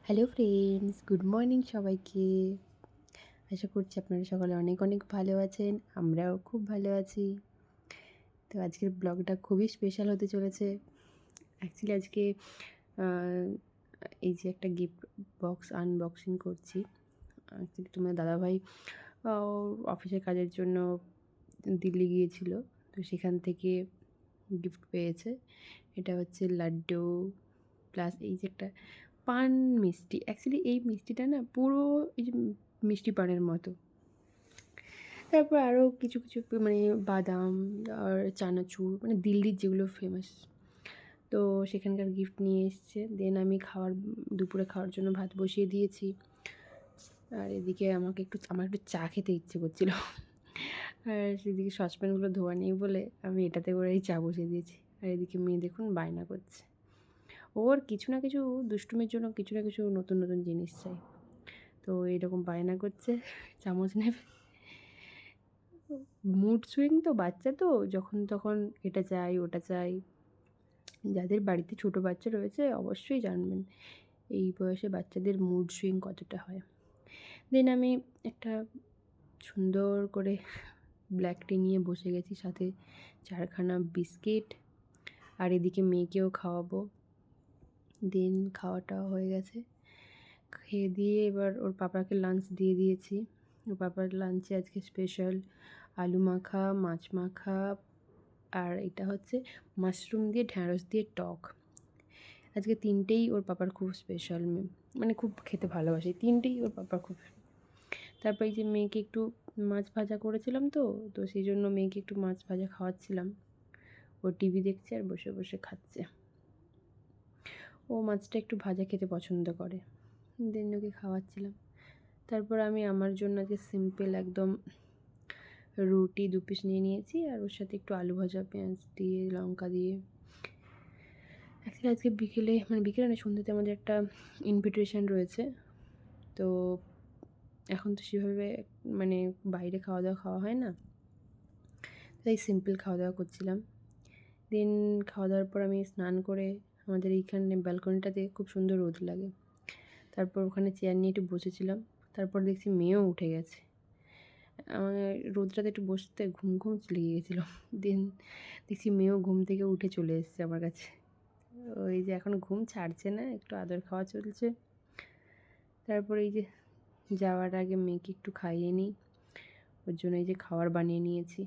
Hello friends, good morning সবাইকে। আশা করছি আপনারা সকলে অনেক অনেক ভালো আছেন। আমরাও খুব ভালো আছি। তো আজকের ব্লগটা খুবই স্পেশাল হতে চলেছে। অ্যাকচুয়ালি আজকে আ এই যে একটা গিফট বক্স আনবক্সিং করছি। অ্যাকচুয়ালি তোমার দাদাভাই ওর অফিসের কাজের জন্য দিল্লি গিয়েছিল। তো সেখান থেকে গিফট পেয়েছে। এটা হচ্ছে লাড্ডু প্লাস এই যে একটা পান মিষ্টি। অ্যাকচুয়ালি এই মিষ্টিটা না পুরো এই যে মিষ্টি পানের মতো। তারপর আরও কিছু কিছু মানে বাদাম আর চানাচুর মানে দিল্লির যেগুলো ফেমাস। তো সেখানকার গিফট নিয়ে এসছে। দেন আমি দুপুরে খাওয়ার জন্য ভাত বসিয়ে দিয়েছি। আর এদিকে আমার একটু চা খেতে ইচ্ছে করছিল। আর সেদিকে সসপ্যানগুলো ধোয়া নেই বলে আমি এটাতে করেই চা বসিয়ে দিয়েছি। আর এদিকে মেয়ে দেখুন বায়না করছে। ওর কিছু না কিছু দুষ্টুমির জন্য কিছু না কিছু নতুন নতুন জিনিস চাই। তো এরকম বায়না করছে, চামচ নেবে। মুড সুইং তো বাচ্চা তো, যখন তখন এটা চাই ওটা চাই। যাদের বাড়িতে ছোটো বাচ্চা রয়েছে অবশ্যই জানবেন এই বয়সে বাচ্চাদের মুড সুইং কতটা হয়। দেন আমি একটা সুন্দর করে ব্ল্যাক টি নিয়ে বসে গেছি, সাথে 4 খানা বিস্কিট। আর এদিকে মেয়েকেও খাওয়াবো। দেন খাওয়াটা হয়ে গেছে। খেয়ে দিয়ে এবার ওর পাপাকে লাঞ্চ দিয়ে দিয়েছি। ওর পাপার লাঞ্চে আজকে স্পেশাল আলু মাখা, মাছ মাখা, আর এটা হচ্ছে মাশরুম দিয়ে ঢ্যাঁড়স দিয়ে টক। আজকে 3টেই ওর পাপার খুব স্পেশাল, মানে খুব খেতে ভালোবাসে। 3টেই ওর পাপার খুব। তারপর এই যে মেয়েকে একটু মাছ ভাজা করেছিলাম, তো সেই জন্য মেয়েকে একটু মাছ ভাজা খাওয়াচ্ছিলাম। ও টিভি দেখছে আর বসে বসে খাচ্ছে। ও মাছটা একটু ভাজা খেতে পছন্দ করে। দেন ওকে খাওয়াচ্ছিলাম। তারপর আমি আমার জন্য আজকে সিম্পল একদম রুটি 2 পিস নিয়ে নিয়েছি, আর ওর সাথে একটু আলু ভাজা, পেঁয়াজ দিয়ে, লঙ্কা দিয়ে। অ্যাকচুয়ালি আজকে বিকেলে না, সন্ধ্যেতে আমাদের একটা ইনভিটেশন রয়েছে। তো এখন তো সেভাবে মানে বাইরে খাওয়া হয় না, তাই সিম্পল খাওয়া দাওয়া করছিলাম। দেন খাওয়া দাওয়ার পর আমি স্নান করে আমাদের এইখানে ব্যালকনিটাতে খুব সুন্দর রোদ লাগে। তারপর ওখানে চেয়ার নিয়ে একটু বসেছিলাম। তারপর দেখছি মেয়েও উঠে গেছে। আমার রোদটাতে একটু বসতে ঘুম ঘুম লেগে গেছিলো। দেন দেখছি মেয়েও ঘুম থেকে উঠে চলে এসেছে আমার কাছে। ওই যে এখনও ঘুম ছাড়ছে না, একটু আদর খাওয়া চলছে। তারপর এই যে যাওয়ার আগে মেয়েকে একটু খাইয়ে নিই, ওর জন্য এই যে খাবার বানিয়ে নিয়েছি।